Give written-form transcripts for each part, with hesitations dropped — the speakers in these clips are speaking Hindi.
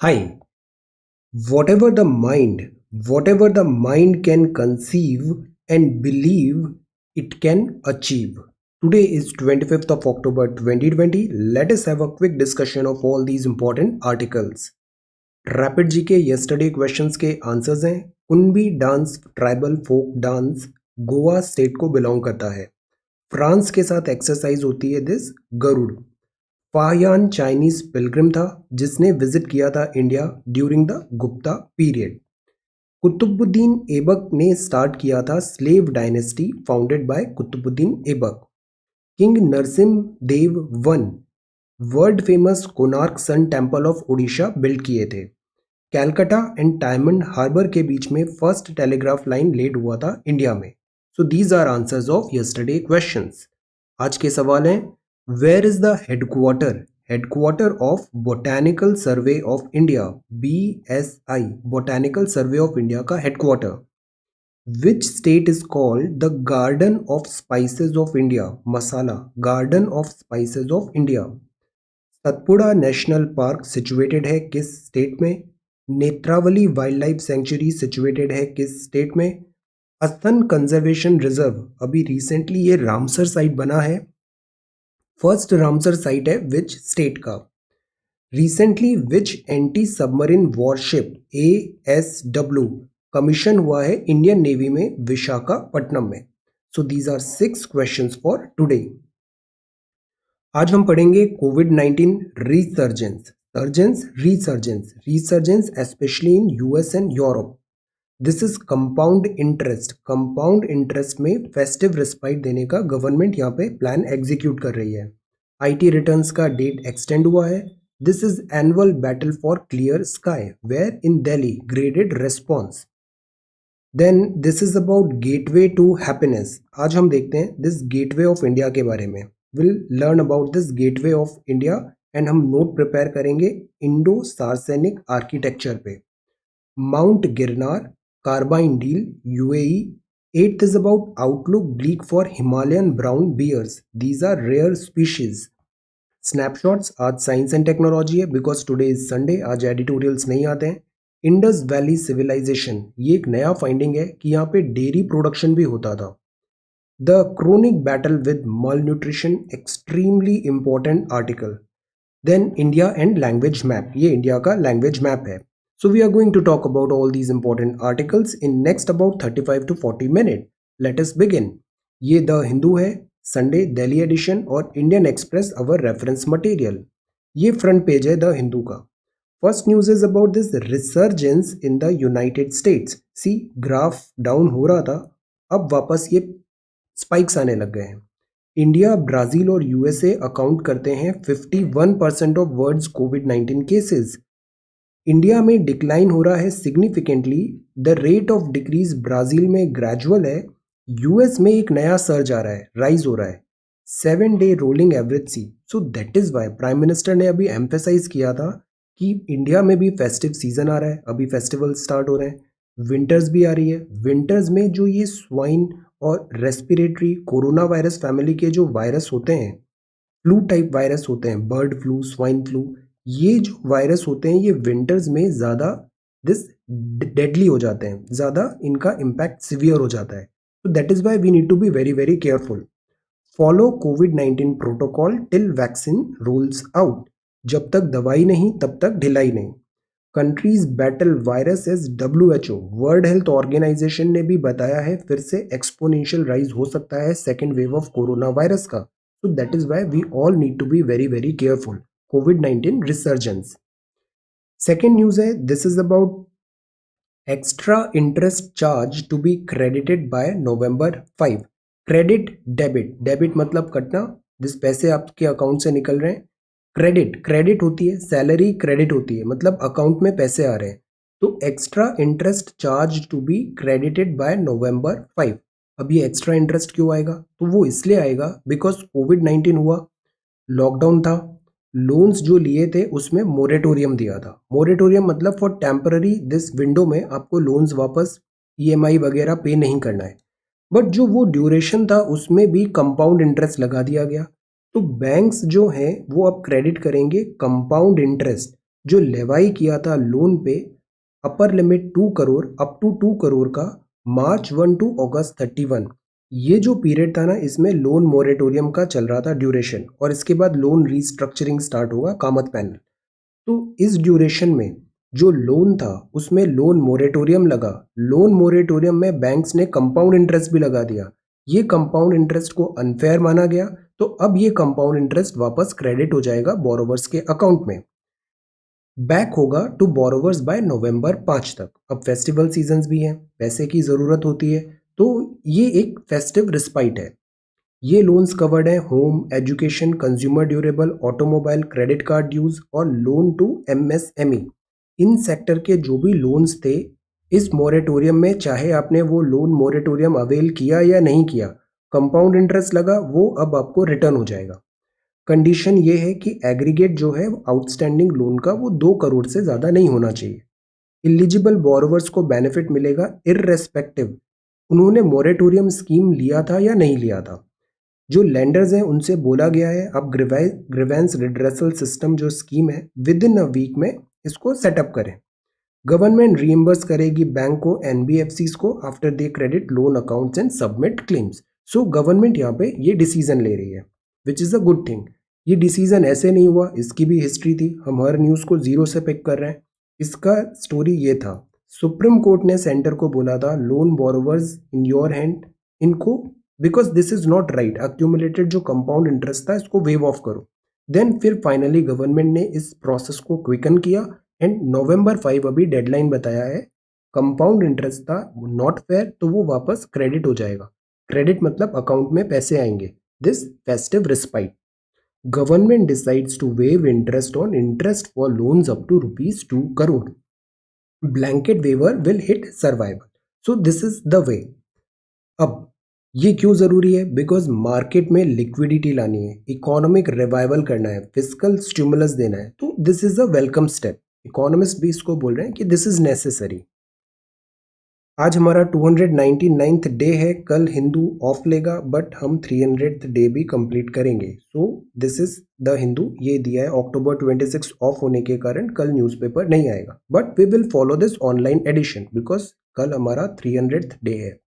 Hi, whatever the mind can conceive and believe, it can achieve. Today is 25th of October 2020. Let us have a quick discussion of all these important articles. Rapid G K yesterday questions के आंसर्स हैं। Kunbi dance tribal folk dance Goa state को बिलोंग करता है। फ्रांस के साथ एक्सरसाइज होती है this Garud. Fahien Chinese pilgrim था जिसने विजिट किया था India during the Gupta period. Qutbuddin Aibak ने स्टार्ट किया था slave dynasty founded by Qutbuddin Aibak. King Narasimha Deva one world famous Konark sun temple of Odisha build किए थे। कैलकाटा एंड डायमंड हार्बर के बीच में फर्स्ट टेलीग्राफ लाइन लेड हुआ था इंडिया में। So these are answers of yesterday questions. आज के सवाल हैं, where is the headquarter of botanical survey of India, BSI botanical survey of India का headquarter. Which state is called the garden of spices of India, masala garden of spices of India. Satpura national park situated है किस स्टेट में? Netravali wildlife sanctuary situated है किस स्टेट में? अस्थन कंजर्वेशन रिजर्व अभी रिसेंटली ये रामसर साइट बना है। फर्स्ट रामसर साइट है विच स्टेट का? Recently which anti submarine warship ASW commission हुआ है इंडियन नेवी में विशाखापट्टनम में। So these are 6 questions for today. आज हम पढ़ेंगे कोविड-19 resurgence especially in US and Europe. This is compound interest में फेस्टिव रिस्पाइट देने का गवर्नमेंट यहाँ पे प्लान एग्जीक्यूट कर रही है। IT रिटर्न्स का डेट एक्सटेंड हुआ है। This is annual battle for clear sky where in Delhi graded response. Then this is about gateway to happiness. आज हम देखते हैं दिस गेटवे ऑफ इंडिया के बारे में। Will learn about this gateway of India and हम नोट प्रिपेयर करेंगे इंडो सार्सेनिक आर्किटेक्चर पे। Mount Girnar, carbine deal, UAE. Eighth is about outlook bleak for Himalayan brown bears. These are rare species. Snapshots आज साइंस एंड टेक्नोलॉजी है बिकॉज टुडे इज संडे, आज एडिटोरियल्स नहीं आते हैं। इंडस वैली सिविलाइजेशन, ये एक नया फाइंडिंग है कि यहाँ पे डेयरी प्रोडक्शन भी होता था। The chronic battle with malnutrition, extremely important article. Then India and language map, ये इंडिया का लैंग्वेज मैप है। So we are going to talk about all these important articles in next about 35 to 40 minutes. Let us begin. ये द हिंदू है, संडे दिल्ली एडिशन और Indian Express our reference material. ये फ्रंट पेज है द हिंदू का। First news is about this resurgence in the United States. See graph down हो रहा था, अब वापस ये स्पाइक्स आने लग गए हैं। इंडिया, ब्राजील और USA अकाउंट करते हैं 51% ऑफ वर्ल्ड्स कोविड-19 केसेस। इंडिया में डिक्लाइन हो रहा है significantly. The rate of decrease Brazil में ग्रेजुअल है, US में एक नया सर्ज आ रहा है, राइज हो रहा है। 7-day rolling average see. So that is why prime minister ने अभी एम्फेसाइज किया था कि इंडिया में भी फेस्टिव सीजन आ रहा है, अभी फेस्टिवल स्टार्ट हो रहे हैं, विंटर्स भी आ रही है। विंटर्स में जो ये स्वाइन और रेस्पिरेटरी कोरोना वायरस फैमिली के जो वायरस होते हैं, फ्लू टाइप वायरस होते हैं, बर्ड फ्लू, स्वाइन फ्लू, ये जो वायरस होते हैं ये विंटर्स में ज़्यादा दिस डेडली हो जाते हैं, ज़्यादा इनका इम्पैक्ट सिवियर हो जाता है। तो that is why we need to be very very careful. Follow कोविड-19 protocol till vaccine rolls out. जब तक दवाई नहीं तब तक ढिलाई नहीं। Countries battle virus as WHO, world health organisation ने भी बताया है फिर से एक्सपोनेंशियल राइज हो सकता है second wave of corona virus का। So that is why we all need to be very very careful. COVID-19 resurgence. Second news है, this is about extra interest charge to be credited by November 5. Credit debit मतलब कटना, जिस पैसे आपके अकाउंट से निकल रहे हैं। क्रेडिट होती है, सैलरी क्रेडिट होती है, मतलब अकाउंट में पैसे आ रहे हैं। तो extra interest charge to be credited by November 5। अब ये एक्स्ट्रा इंटरेस्ट क्यों आएगा? तो वो इसलिए आएगा बिकॉज कोविड-19 हुआ, लॉकडाउन था, लोन्स जो लिए थे उसमें मोरेटोरियम दिया था। मोरेटोरियम मतलब फॉर टेम्पररी दिस विंडो में आपको लोन्स वापस EMI वगैरह पे नहीं करना है। बट जो वो ड्यूरेशन था उसमें भी कंपाउंड इंटरेस्ट लगा दिया गया। तो बैंक्स जो हैं वो अब क्रेडिट करेंगे कंपाउंड इंटरेस्ट। जो लेवाई किया था लोन पे upper limit 2 crore up to 2 crore का मार्च 1 टू अगस्त 31, ये जो पीरियड था ना इसमें लोन मोरेटोरियम का चल रहा था ड्यूरेशन, और इसके बाद लोन रीस्ट्रक्चरिंग स्टार्ट होगा कामत पैनल। तो इस ड्यूरेशन में जो लोन था उसमें लोन मोरेटोरियम लगा। लोन मोरेटोरियम में बैंक्स ने कंपाउंड इंटरेस्ट भी लगा दिया। ये कंपाउंड इंटरेस्ट को अनफेयर माना गया, तो अब ये कंपाउंड इंटरेस्ट वापस क्रेडिट हो जाएगा बोरोवर्स के अकाउंट में। बैक होगा टू बोरोवर्स बाय नवंबर 5 तक। अब फेस्टिवल सीजन्स भी हैं, पैसे की ज़रूरत होती है, तो ये एक फेस्टिव रिस्पाइट है। ये लोन्स कवर्ड हैं home, education, consumer durable, automobile, credit card dues और लोन टू एमएसएमई। इन सेक्टर के जो भी लोन्स थे इस मोरेटोरियम में, चाहे आपने वो लोन मोरेटोरियम अवेल किया या नहीं किया, कंपाउंड इंटरेस्ट लगा वो अब आपको रिटर्न हो जाएगा। कंडीशन ये है कि एग्रीगेट जो है आउटस्टैंडिंग लोन का वो 2 करोड़ से ज़्यादा नहीं होना चाहिए। इलिजिबल बोरोवर्स को बेनिफिट मिलेगा इररेस्पेक्टिव उन्होंने मोरेटोरियम स्कीम लिया था या नहीं लिया था। जो लैंडर्स हैं उनसे बोला गया है आप ग्रीवेंस रिड्रेसल सिस्टम जो स्कीम है विद इन अ वीक में इसको सेटअप करें। गवर्नमेंट रीइंबर्स करेगी बैंक को, एनबीएफसीज को, after they credit loan accounts and submit claims. So government यहाँ पे ये डिसीजन ले रही है which is a good thing. ये डिसीजन ऐसे नहीं हुआ, इसकी भी हिस्ट्री थी, हम हर न्यूज़ को जीरो से पिक कर रहे हैं। इसका स्टोरी ये था, सुप्रीम कोर्ट ने सेंटर को बोला था loan borrowers in your hand, इनको because this is not right, accumulated जो कंपाउंड इंटरेस्ट था इसको वेव ऑफ करो। देन फिर फाइनली गवर्नमेंट ने इस प्रोसेस को क्विकन किया एंड नवंबर 5 अभी डेडलाइन बताया है। कंपाउंड इंटरेस्ट था नॉट फेयर तो वो वापस क्रेडिट हो जाएगा। क्रेडिट मतलब अकाउंट में पैसे आएंगे। This festive respite government decides to waive interest on interest for loans up to ₹2 crore. Blanket waiver will hit survival. So this is the way. अब ये क्यों ज़रूरी है? बिकॉज मार्केट में लिक्विडिटी लानी है, इकोनॉमिक रिवाइवल करना है, फिजिकल स्टिमुलस देना है, तो this is a welcome step. Economist भी इसको बोल रहे हैं कि दिस इज़ नेसेसरी। आज हमारा 299th डे है, कल हिंदू ऑफ लेगा बट हम 300th डे भी कंप्लीट करेंगे। सो दिस इज द हिंदू, ये दिया है अक्टूबर 26 ऑफ होने के कारण कल न्यूज़पेपर नहीं आएगा, but we will follow this online edition because कल हमारा 300th डे है।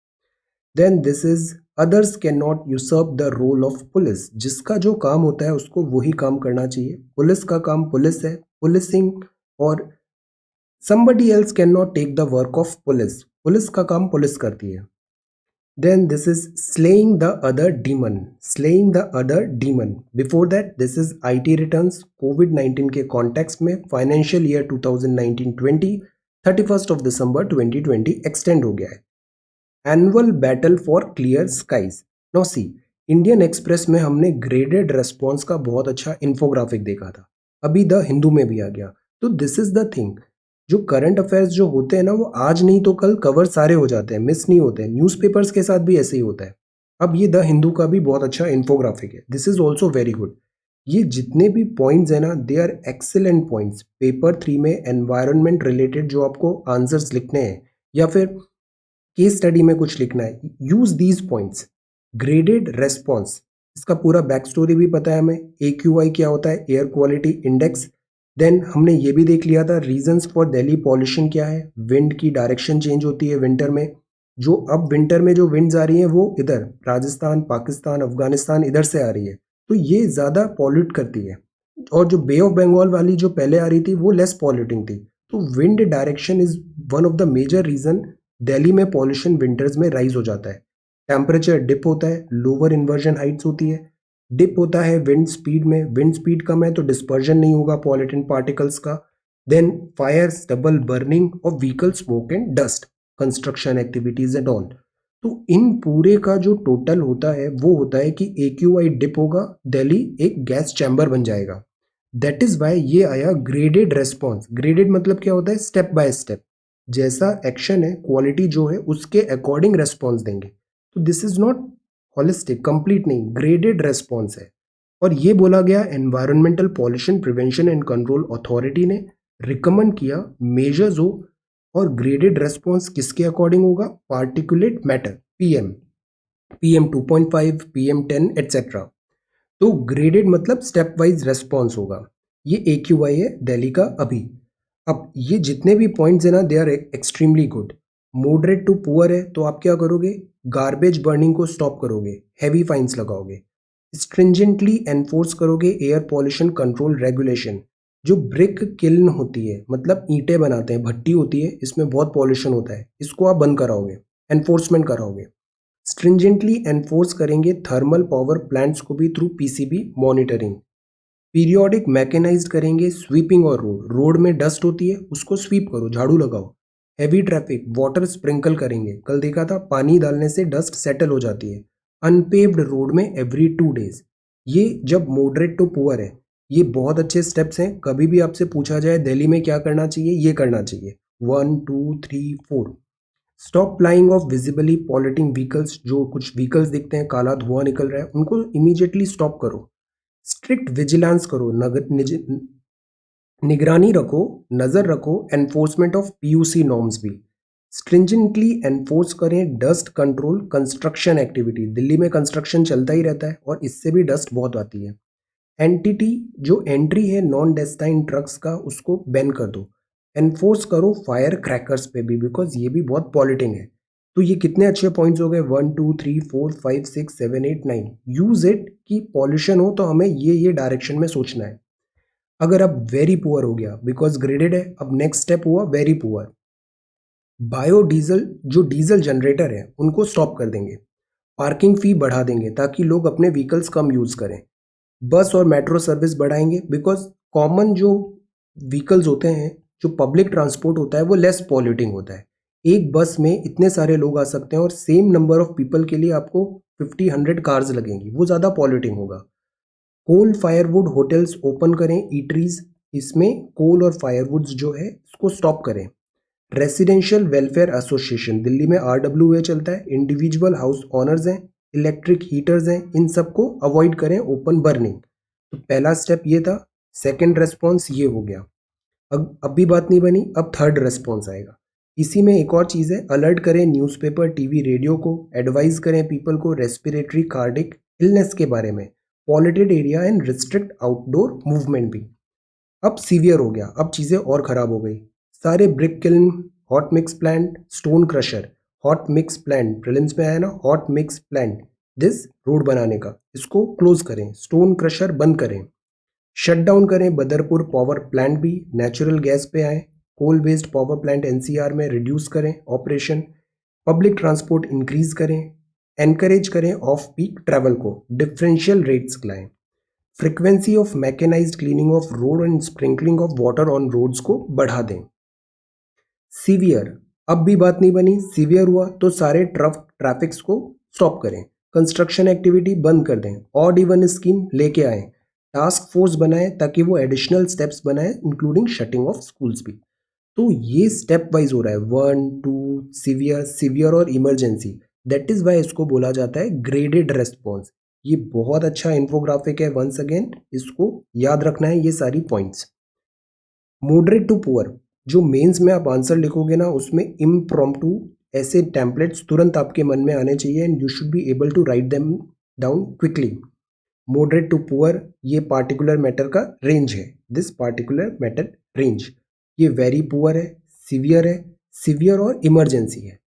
Then this is others can not usurp the role of police. जिसका जो काम होता है उसको वही काम करना चाहिए। पुलिस का काम पुलिस है, पुलिसिंग, और somebody else cannot take the work of police. Police का काम पुलिस करती है। Then this is slaying the other demon, slaying the other demon. Before that this is IT returns COVID-19 के कॉन्टेक्स्ट में फाइनेंशियल ईयर 2019-20 31 दिसंबर 2020 एक्सटेंड हो गया है। Annual battle for clear skies. No see, Indian Express में हमने ग्रेडेड रेस्पॉन्स का बहुत अच्छा इन्फोग्राफिक देखा था, अभी द हिंदू में भी आ गया। तो दिस इज द थिंग, जो करंट अफेयर्स जो होते हैं ना वो आज नहीं तो कल कवर सारे हो जाते हैं, मिस नहीं होते हैं। न्यूज़पेपर्स के साथ भी ऐसे ही होता है। अब ये द हिंदू का भी बहुत अच्छा इन्फोग्राफिक है, this is also very good. ये जितने भी पॉइंट्स हैं ना they are excellent points. Paper 3 में एनवायरनमेंट रिलेटेड जो आपको आंसर्स लिखने हैं या फिर केस स्टडी में कुछ लिखना है, use these points. Graded response, इसका पूरा बैक स्टोरी भी पता है हमें। AQI क्या होता है, एयर क्वालिटी इंडेक्स। देन हमने ये भी देख लिया था रीजंस फॉर दिल्ली पॉल्यूशन क्या है। विंड की डायरेक्शन चेंज होती है विंटर में, जो अब विंटर में जो विंड्स आ रही हैं वो इधर राजस्थान, पाकिस्तान, अफगानिस्तान इधर से आ रही है, तो ये ज़्यादा पॉल्यूट करती है। और जो बे ऑफ बंगाल वाली जो पहले आ रही थी वो लेस पॉल्यूटिंग थी। तो wind direction is one of the major reason Delhi में पॉल्यूशन विंटर्स में राइज हो जाता है। टेम्परेचर डिप होता है, लोअर इन्वर्जन हाइट्स होती है। डिप होता है विंड स्पीड में, विंड स्पीड कम है तो डिस्पर्जन नहीं होगा पॉल्यूटेंट पार्टिकल्स का। देन फायर, स्टबल बर्निंग और vehicle smoke and dust, construction activities and all. तो इन पूरे का जो टोटल होता है वो होता है कि AQI डिप होगा, दिल्ली एक गैस चैम्बर बन जाएगा। दैट इज वाई ये आया ग्रेडेड रेस्पॉन्स। ग्रेडेड मतलब क्या होता है, स्टेप बाय स्टेप, जैसा एक्शन है क्वालिटी जो है उसके अकॉर्डिंग रेस्पॉन्स देंगे। तो this is not holistic, complete नहीं, ग्रेडेड रेस्पॉन्स है। और ये बोला गया environmental pollution prevention and control authority ने रिकमेंड किया मेजर्स हो, और ग्रेडेड रेस्पॉन्स किसके अकॉर्डिंग होगा, particulate matter PM 2.5, PM 10 etcetera. तो ग्रेडेड मतलब स्टेप वाइज रेस्पॉन्स होगा। ये AQI है दिल्ली का अभी। अब ये जितने भी पॉइंट्स हैं ना, they are extremely good. Moderate to poor है तो आप क्या करोगे, गार्बेज बर्निंग को स्टॉप करोगे, हैवी फाइन्स लगाओगे, स्ट्रिंजेंटली एनफोर्स करोगे एयर पॉल्यूशन कंट्रोल रेगुलेशन। जो ब्रिक किल्न होती है, मतलब ईंटें बनाते हैं, भट्टी होती है, इसमें बहुत पॉल्यूशन होता है, इसको आप बंद कराओगे, एनफोर्समेंट कराओगे। स्ट्रिंजेंटली एनफोर्स करेंगे थर्मल पावर प्लांट्स को भी through PCB monitoring. Periodic mechanised करेंगे स्वीपिंग और रोड, रोड में डस्ट होती है उसको स्वीप करो, झाड़ू लगाओ। हैवी ट्रैफिक वाटर स्प्रिंकल करेंगे, कल देखा था पानी डालने से डस्ट सेटल हो जाती है। अनपेव्ड रोड में एवरी 2 डेज। ये जब मॉडरेट टू पुअर है, ये बहुत अच्छे स्टेप्स हैं। कभी भी आपसे पूछा जाए दिल्ली में क्या करना चाहिए, ये करना चाहिए। 1 2 3 4। Stop flying of visibly polluting vehicles. जो कुछ व्हीकल्स दिखते हैं काला धुआं निकल रहा है, उनको इमीडिएटली स्टॉप करो। स्ट्रिक्ट विजिलेंस करो, निगरानी रखो, नज़र रखो, एनफोर्समेंट ऑफ PUC नॉर्म्स भी। स्ट्रिंजेंटली एनफोर्स करें dust control construction activity. Delhi में कंस्ट्रक्शन चलता ही रहता है और इससे भी डस्ट बहुत आती है। एंटिटी जो एंट्री है नॉन डेस्टाइन ट्रक्स का, उसको बैन कर दो। एनफोर्स करो फायर क्रैकर्स पे भी, बिकॉज ये भी बहुत पॉल्यूटिंग है। तो ये कितने अच्छे पॉइंट्स हो गए, 1 2 3 4 5 6 7 8 9। यूज इट कि पॉल्यूशन हो तो हमें ये डायरेक्शन में सोचना है। अगर अब वेरी पुअर हो गया, बिकॉज ग्रेडेड है, अब नेक्स्ट स्टेप हुआ वेरी पुअर। बायोडीजल जो डीजल जनरेटर है उनको स्टॉप कर देंगे। पार्किंग फी बढ़ा देंगे ताकि लोग अपने व्हीकल्स कम यूज़ करें। बस और मेट्रो सर्विस बढ़ाएंगे, बिकॉज कॉमन जो व्हीकल्स होते हैं, जो पब्लिक ट्रांसपोर्ट होता है, वो लेस पॉल्यूटिंग होता है। एक बस में इतने सारे लोग आ सकते हैं और सेम नंबर ऑफ पीपल के लिए आपको 50-100 कार्स लगेंगी, वो ज़्यादा पॉल्यूटिंग होगा। कोल फायरवुड होटल्स ओपन करें, ईटरीज। इसमें कोल और फायरवुड्स जो है इसको स्टॉप करें। रेसिडेंशियल वेलफेयर एसोसिएशन, दिल्ली में RWA चलता है, इंडिविजुअल हाउस ऑनर्स हैं, इलेक्ट्रिक हीटर्स हैं, इन सबको अवॉइड करें ओपन बर्निंग। तो पहला स्टेप ये था। सेकंड रेस्पॉन्स ये हो गया। अब भी बात नहीं बनी, अब थर्ड रेस्पॉन्स आएगा। इसी में एक और चीज़ है, अलर्ट करें न्यूज़पेपर टीवी रेडियो को, एडवाइज करें पीपल को रेस्पिरेटरी कार्डिक इलनेस के बारे में, polluted area and restrict outdoor movement भी। अब सीवियर हो गया, अब चीज़ें और ख़राब हो गई। सारे brick kiln, hot mix plant, stone crusher. Hot mix plant prelims में आया ना, hot mix plant this road बनाने का, इसको क्लोज करें। स्टोन क्रशर बंद करें। शट डाउन करें बदरपुर पावर प्लांट भी, नेचुरल गैस पे आए। Coal based power plant NCR में रिड्यूस करें ऑपरेशन। पब्लिक ट्रांसपोर्ट इंक्रीज करें। एनकरेज करें ऑफ पीक ट्रैवल को, डिफरेंशियल रेट्स लाएं। Frequency of mechanised cleaning of road and sprinkling of water on roads को बढ़ा दें। सीवियर, अब भी बात नहीं बनी, सीवियर हुआ तो सारे ट्रैफिक्स को स्टॉप करें, कंस्ट्रक्शन एक्टिविटी बंद कर दें, ऑड इवन स्कीम लेके आए, टास्क फोर्स बनाए ताकि वो एडिशनल स्टेप्स बनाए इंक्लूडिंग शटिंग ऑफ स्कूल्स भी। तो ये स्टेप वाइज हो रहा है, 1 2 सीवियर, सीवियर और इमरजेंसी। दैट इज वाई इसको बोला जाता है ग्रेडेड रेस्पॉन्स। ये बहुत अच्छा इंफोग्राफिक है, वंस अगेन इसको याद रखना है ये सारी पॉइंट्स। मॉडरेट टू पुअर, जो मेंस में आप आंसर लिखोगे ना, उसमें इम्प्रॉम्प्टू ऐसे टेम्पलेट्स तुरंत आपके मन में आने चाहिए and you should be able to write them down quickly. Moderate to poor, ये पार्टिकुलर मैटर का रेंज है, दिस पार्टिकुलर मैटर रेंज। ये वेरी पुअर है, सीवियर और इमरजेंसी है।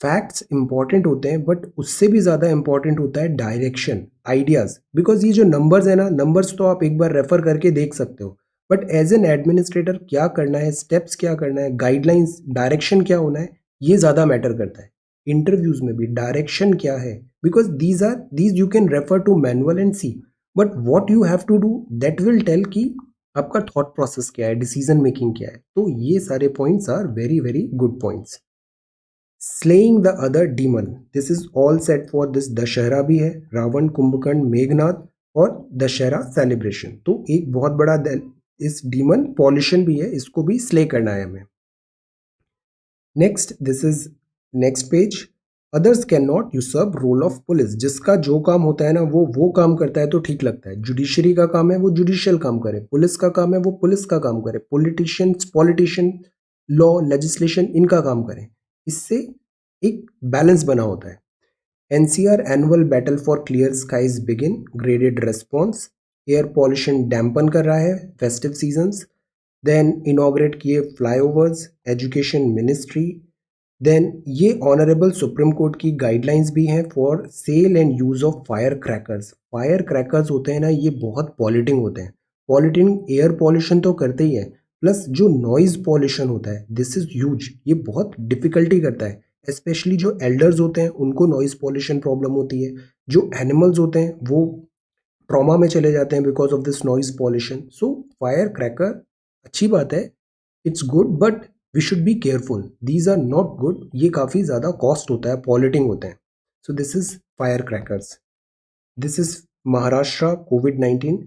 फैक्ट्स इंपॉर्टेंट होते हैं, बट उससे भी ज़्यादा इंपॉर्टेंट होता है डायरेक्शन, आइडियाज़। बिकॉज ये जो नंबर्स है ना, नंबर्स तो आप एक बार रेफर करके देख सकते हो, बट एज एन एडमिनिस्ट्रेटर क्या करना है, स्टेप्स क्या करना है, गाइडलाइंस, डायरेक्शन क्या होना है, ये ज़्यादा मैटर करता है। इंटरव्यूज में भी डायरेक्शन क्या है, because these you can refer to manual and see, but what you have to do that will tell कि आपका थॉट प्रोसेस क्या है, डिसीजन मेकिंग क्या है। तो ये सारे points are very very good points. Slaying the other demon, this is all set for this. Dussehra भी है, रावण, कुंभकर्ण, मेघनाथ और दशहरा सेलिब्रेशन। तो एक बहुत बड़ा इस डीमन पॉल्यूशन भी है, इसको भी स्ले करना है हमें। Next, this is next page. Others can not usurp role of police. जिसका जो काम होता है ना, वो काम करता है तो ठीक लगता है। जुडिशरी का काम है वो जुडिशियल काम करे, पुलिस का काम है वो पुलिस का काम करे, पॉलिटिशियन लॉ लेजिस्लेशन इनका काम करें। इससे एक बैलेंस बना होता है। NCR annual battle for clear skies begin, graded response. Air pollution dampen कर रहा है फेस्टिव सीजन्स। देन इनॉग्रेट किए फ्लाईओवर्स, एजुकेशन मिनिस्ट्री। देन ये ऑनरेबल सुप्रीम कोर्ट की गाइडलाइंस भी हैं for sale and use of fire crackers. Fire crackers होते हैं ना, ये बहुत पॉल्यूटिंग होते हैं। पॉल्यूटिंग एयर पॉल्यूशन तो करते ही है, प्लस जो नॉइज पॉल्यूशन होता है दिस इज ह्यूज, ये बहुत डिफिकल्टी करता है। स्पेशली जो एल्डर्स होते हैं उनको नॉइज पॉल्यूशन प्रॉब्लम होती है। जो एनिमल्स होते हैं वो ट्रॉमा में चले जाते हैं because of this noise pollution. So fire cracker अच्छी बात है, it's good, but we should be careful, these are not good. ये काफ़ी ज़्यादा कॉस्ट होता है, पॉल्यूटिंग होते हैं। So this is fire crackers. This is Maharashtra कोविड-19।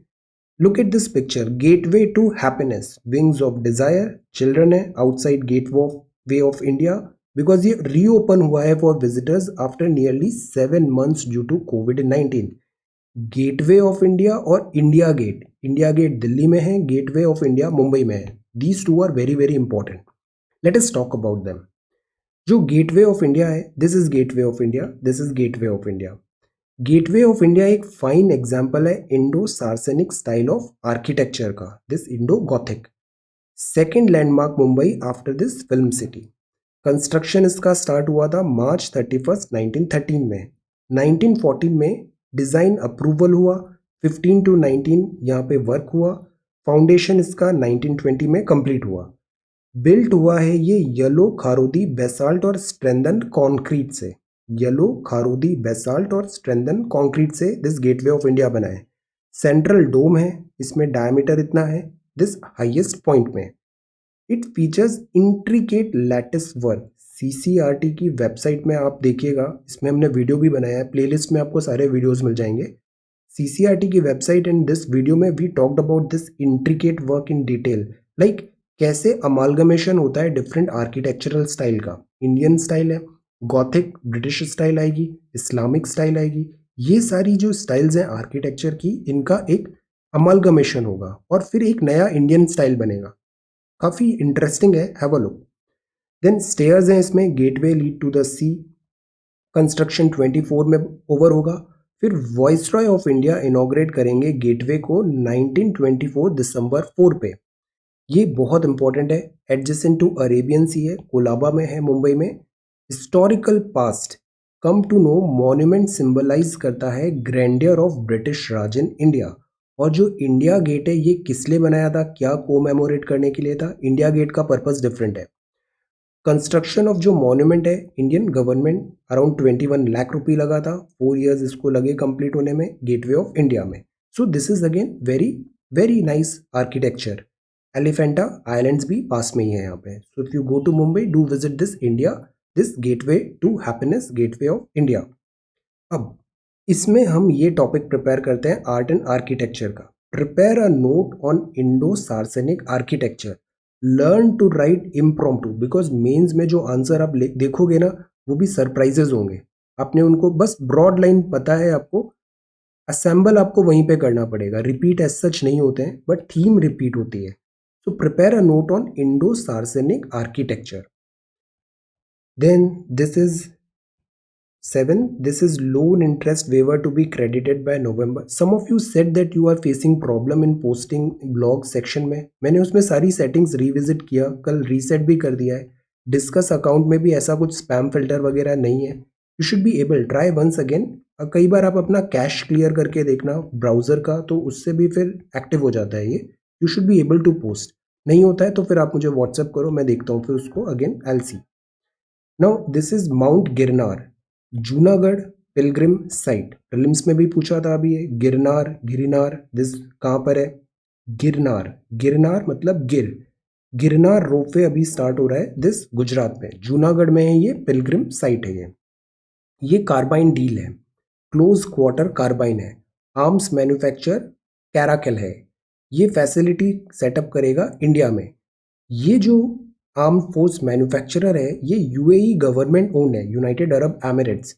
Look at this picture, gateway to happiness, wings of desire. Children है outside gateway of India, because ये रीओपन हुआ है for visitors after nearly 7 months due to कोविड-19। गेटवे ऑफ इंडिया और India gate, India gate Delhi में है, गेटवे ऑफ इंडिया मुंबई में है। These two are very very important. Let us talk about them. जो गेटवे ऑफ इंडिया है, this is gateway of India, this is gateway of India. Gateway of India एक फाइन एग्जाम्पल है Indo Saracenic style of architecture का, this Indo Gothic. Second landmark Mumbai after this film city. Construction इसका स्टार्ट हुआ था March 31, 1913 में। 1914 में डिज़ाइन अप्रूवल हुआ, 15 to 19 यहाँ पे वर्क हुआ। फाउंडेशन इसका 1920 में कंप्लीट हुआ। बिल्ट हुआ है ये येलो खारोदी बेसाल्ट और स्ट्रेंथन कंक्रीट से। येलो खारोदी बेसाल्ट और स्ट्रेंथन कंक्रीट से दिस गेटवे ऑफ इंडिया बना है। सेंट्रल डोम है, इसमें डायमीटर इतना है, दिस हाईएस्ट पॉइंट में। It features intricate lattice work. CCRT की वेबसाइट में आप देखिएगा, इसमें हमने वीडियो भी बनाया है, प्लेलिस्ट में आपको सारे वीडियोस मिल जाएंगे। सीसीआरटी की वेबसाइट एंड दिस वीडियो में we talked about this intricate work in detail, like कैसे अमालगमेशन होता है डिफरेंट आर्किटेक्चरल स्टाइल का। इंडियन स्टाइल है, गॉथिक ब्रिटिश स्टाइल आएगी, इस्लामिक स्टाइल आएगी। ये सारी जो स्टाइल्स हैं आर्किटेक्चर की, इनका एक अमालगमेशन होगा और फिर एक नया इंडियन स्टाइल बनेगा। काफ़ी इंटरेस्टिंग है, have a look. Then stairs हैं इसमें, gateway lead to the sea. Construction 24 में ओवर होगा। फिर वॉइसरॉय ऑफ इंडिया इनॉग्रेट करेंगे गेटवे को 1924 दिसंबर 4 पे। ये बहुत इंपॉर्टेंट है, एडजेसेंट टू अरेबियन सी है, कोलाबा में है मुंबई में। Historical past come to know, monument symbolise करता है grandeur of British Raj in India. और जो इंडिया गेट है ये किस लिए बनाया था, क्या कोमेमोरेट करने के लिए था? इंडिया गेट का पर्पस डिफरेंट है। कंस्ट्रक्शन ऑफ जो मॉन्यूमेंट है, इंडियन गवर्नमेंट अराउंड 21 लाख रुपये लगा था, 4 years इसको लगे कंप्लीट होने में गेटवे ऑफ इंडिया में। So this is again very very nice architecture. Elephanta islands भी पास में ही है यहाँ पे। So if you go to Mumbai, do visit this India, this gateway to happiness, gateway of India. अब इसमें हम ये टॉपिक प्रिपेयर करते हैं आर्ट एंड आर्किटेक्चर का। Prepare a note on Indo Saracenic architecture, learn to write impromptu, because mains में जो आंसर आप देखोगे ना वो भी सरप्राइजेज होंगे। आपने उनको बस ब्रॉड लाइन पता है आपको, असेंबल आपको वहीं पे करना पड़ेगा। रिपीट एज सच नहीं होते हैं बट थीम रिपीट होती है। So prepare a note on Indo Saracenic architecture. Then this is 7. This is loan interest waiver to be credited by November. Some of you said that you are facing problem in posting blog section में। मैंने उसमें सारी settings revisit किया, कल reset भी कर दिया है। डिस्कस अकाउंट में भी ऐसा कुछ स्पैम फिल्टर वगैरह नहीं है। You should be able, try once again. कई बार आप अपना कैश क्लियर करके देखना ब्राउज़र का, तो उससे भी फिर एक्टिव हो जाता है ये। You should be able to post. नहीं होता है तो फिर आप मुझे व्हाट्सएप करो, मैं देखता हूँ फिर उसको again, I will see. Now this is mount Girnar, Junagadh Pilgrim site. Prelims में भी पूछा था अभी ये गिरनार, गिरनार, दिस कहाँ पर है? गिरनार, गिरनार मतलब गिर। गिरनार रोपवे अभी स्टार्ट हो रहा है, दिस गुजरात में, जूनागढ़ में है ये, पिलग्रिम साइट है ये कार्बाइन डील है, क्लोज क्वार्टर कार्बाइन है, आर्म्स मैन्युफैक्चर कैराकल है। ये फैसिलिटी सेटअप करेगा इंडिया में। ये जो आर्म फोर्स मैन्युफैक्चरर है ये यूएई गवर्नमेंट ओन है, यूनाइटेड अरब एमिरेट्स।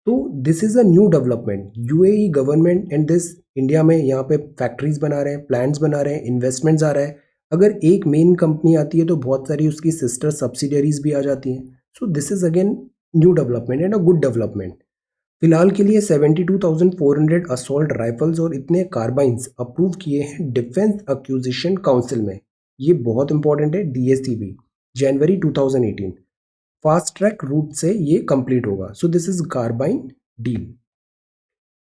तो this is a new development. UAE government and this India में यहाँ पे फैक्ट्रीज बना रहे हैं, प्लांट्स बना रहे हैं, इन्वेस्टमेंट्स आ रहा है। अगर एक मेन कंपनी आती है तो बहुत सारी उसकी सिस्टर सब्सिडरीज भी आ जाती हैं। So this is again new development and a good development. फिलहाल के लिए 72,400 असॉल्ट राइफल्स और इतने कार्बाइंस अप्रूव किए हैं डिफेंस एक्विजिशन काउंसिल में। ये बहुत इंपॉर्टेंट है, डीएसीबी, जनवरी 2018। फास्ट ट्रैक रूट से ये कंप्लीट होगा। So this is carbine deal.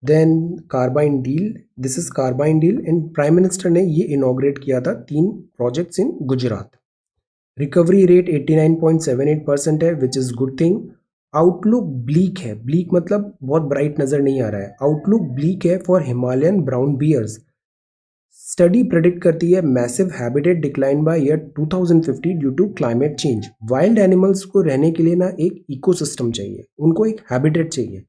Then carbine deal, this is carbine deal and prime minister ने ये इनॉग्रेट किया था 3 projects in Gujarat. Recovery rate 89.78% है, which is good thing. Outlook bleak है, ब्लीक मतलब बहुत ब्राइट नजर नहीं आ रहा है, आउटलुक ब्लीक है for Himalayan brown bears. Study predict करती है massive habitat decline by year 2050 due to climate change. Wild animals को रहने के लिए ना एक इकोसिस्टम चाहिए, उनको एक हैबिटेट चाहिए,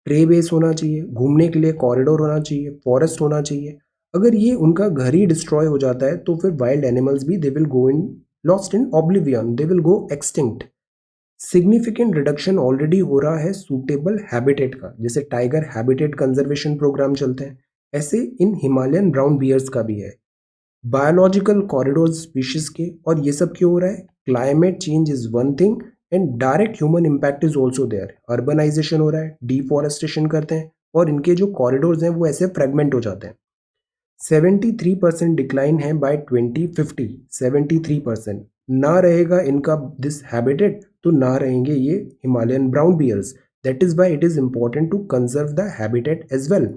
प्रे बेस होना चाहिए, घूमने के लिए कॉरिडोर होना चाहिए, फॉरेस्ट होना चाहिए। अगर ये उनका घर ही डिस्ट्रॉय हो जाता है तो फिर वाइल्ड एनिमल्स भी they will go in lost in oblivion, they will go extinct. Significant reduction already हो रहा है सूटेबल हैबिटेट का, जैसे टाइगर हैबिटेट कंजर्वेशन प्रोग्राम चलते हैं, ऐसे इन हिमालयन ब्राउन बियर्स का भी है। बायोलॉजिकल कॉरिडोर स्पीशीज के, और ये सब क्यों हो रहा है? Climate change is one thing and direct human impact is also there. Urbanisation हो रहा है, डिफॉरेस्टेशन करते हैं और इनके जो कॉरिडोर्स हैं वो ऐसे फ्रेगमेंट हो जाते हैं। 73% डिक्लाइन है बाय 2050। 73% ना रहेगा इनका दिस हैबिटेट तो ना रहेंगे ये Himalayan brown bears. That is why it is important to conserve the habitat as well.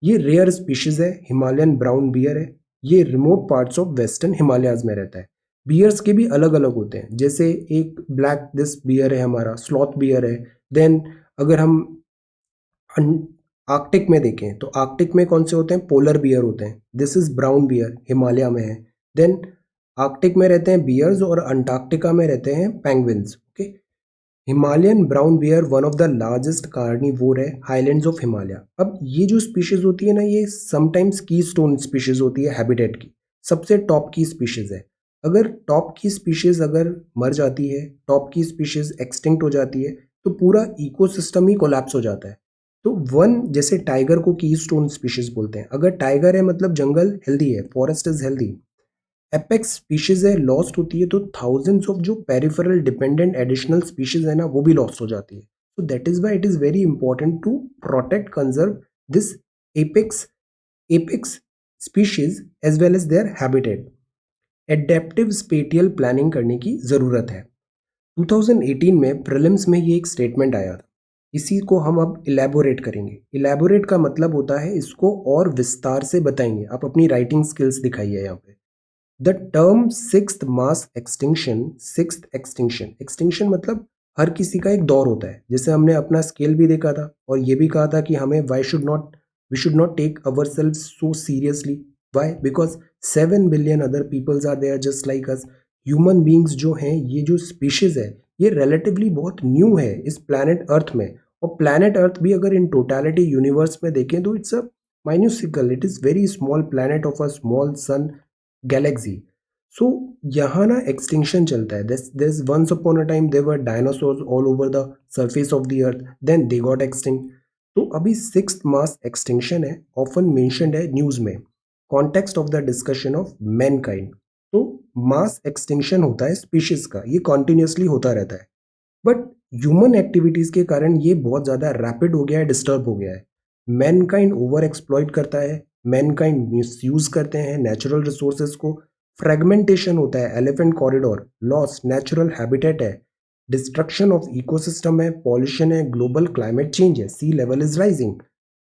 ये रेयर स्पीशीज है, हिमालयन ब्राउन बियर है। ये remote parts of western Himalayas में रहता है। बियर्स के भी अलग अलग होते हैं, जैसे एक ब्लैक दिस बियर है हमारा, स्लॉथ बियर है। देन अगर हम आर्कटिक में देखें तो आर्कटिक में कौन से होते हैं? पोलर बियर होते हैं। This is brown bear, Himalaya में है। देन आर्कटिक में रहते हैं बियर्स और अंटार्कटिका में रहते हैं penguins. Okay, Himalayan brown beer one of the largest carnivore है हाईलैंड्स ऑफ हिमालय। अब ये जो स्पीशीज होती है ना, ये समटाइम्स की स्टोन स्पीशीज होती है हैबिटेट की, सबसे टॉप की स्पीशीज है। अगर टॉप की स्पीशीज अगर मर जाती है, टॉप की स्पीशीज एक्सटिंक्ट हो जाती है, तो पूरा इकोसिस्टम ही कोलैप्स हो जाता है। तो वन, जैसे टाइगर को की स्टोन स्पीशीज बोलते हैं, अगर टाइगर है मतलब जंगल हेल्दी है, forest is healthy. Apex species है, लॉस्ट होती है तो थाउजेंड्स ऑफ जो पेरिफेरल डिपेंडेंट एडिशनल स्पीशीज है ना, वो भी लॉस्ट हो जाती है। तो that is why it is very important to protect conserve this apex apex species as well as their habitat. Adaptive spatial planning करने की जरूरत है। 2018 में प्रीलिम्स में ये एक स्टेटमेंट आया था, इसी को हम अब इलेबोरेट करेंगे। इलेबोरेट का मतलब होता है इसको और विस्तार से बताएंगे। आप अपनी राइटिंग स्किल्स दिखाइए यहाँ पे। The term sixth mass extinction, sixth extinction, extinction मतलब हर किसी का एक दौर होता है। जैसे हमने अपना स्केल भी देखा था और ये भी कहा था कि हमें we should not take our self so seriously. Why? Because 7 billion other peoples are there just like us. Human beings जो हैं, ये जो स्पीशीज है, ये रिलेटिवली बहुत न्यू है इस प्लानट अर्थ में। और प्लानट अर्थ भी अगर इन टोटलिटी यूनिवर्स में देखें तो it's a minuscule, it is very small planet of a small sun galaxy. So यहाँ ना एक्सटिंक्शन चलता है। This once upon a time there were dinosaurs all over the surface of the earth, then they got extinct. तो अभी सिक्स्थ मास एक्सटिंक्शन है, ऑफन मेंशन्ड है न्यूज में, context of the discussion of mankind. तो मास एक्सटिंक्शन होता है स्पीशीज का, ये कॉन्टिन्यूसली होता रहता है, बट ह्यूमन एक्टिविटीज के कारण ये बहुत ज्यादा रैपिड हो गया है, डिस्टर्ब हो गया है। मैनकाइंड ओवर एक्सप्लॉइट करता है, मैनकाइंड मिसयूज करते हैं नेचुरल रिसोर्सेज को, फ्रेगमेंटेशन होता है, elephant corridor loss, natural habitat है, डिस्ट्रक्शन ऑफ इकोसिस्टम है, पॉल्यूशन है, ग्लोबल क्लाइमेट चेंज है, सी लेवल इज राइजिंग।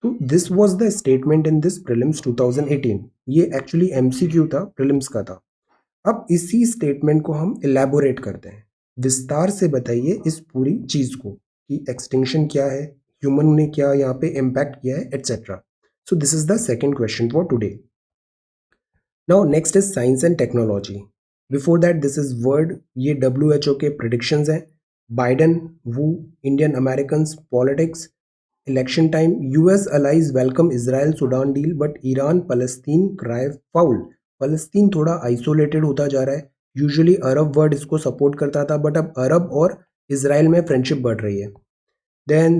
तो this was the statement in this prelims 2018। ये एक्चुअली एमसीक्यू था, प्रीलिम्स का था। अब इसी स्टेटमेंट को हम इलेबोरेट करते हैं। विस्तार से बताइए इस पूरी चीज को कि एक्सटिंक्शन क्या है, ह्यूमन ने क्या यहाँ पे इम्पैक्ट किया है, etcetera. So this is the second question for today. Now next is science and technology. Before that this is word, ये WHO के प्रिडिक्शंस हैं। Biden, woo, Indian American politics, election time, US allies welcome Israel Sudan deal but Iran Palestine cry foul. Palestine थोड़ा आइसोलेटेड होता जा रहा है। यूजुअली अरब वर्ल्ड इसको सपोर्ट करता था, बट अब अरब और इसराइल में फ्रेंडशिप बढ़ रही है। Then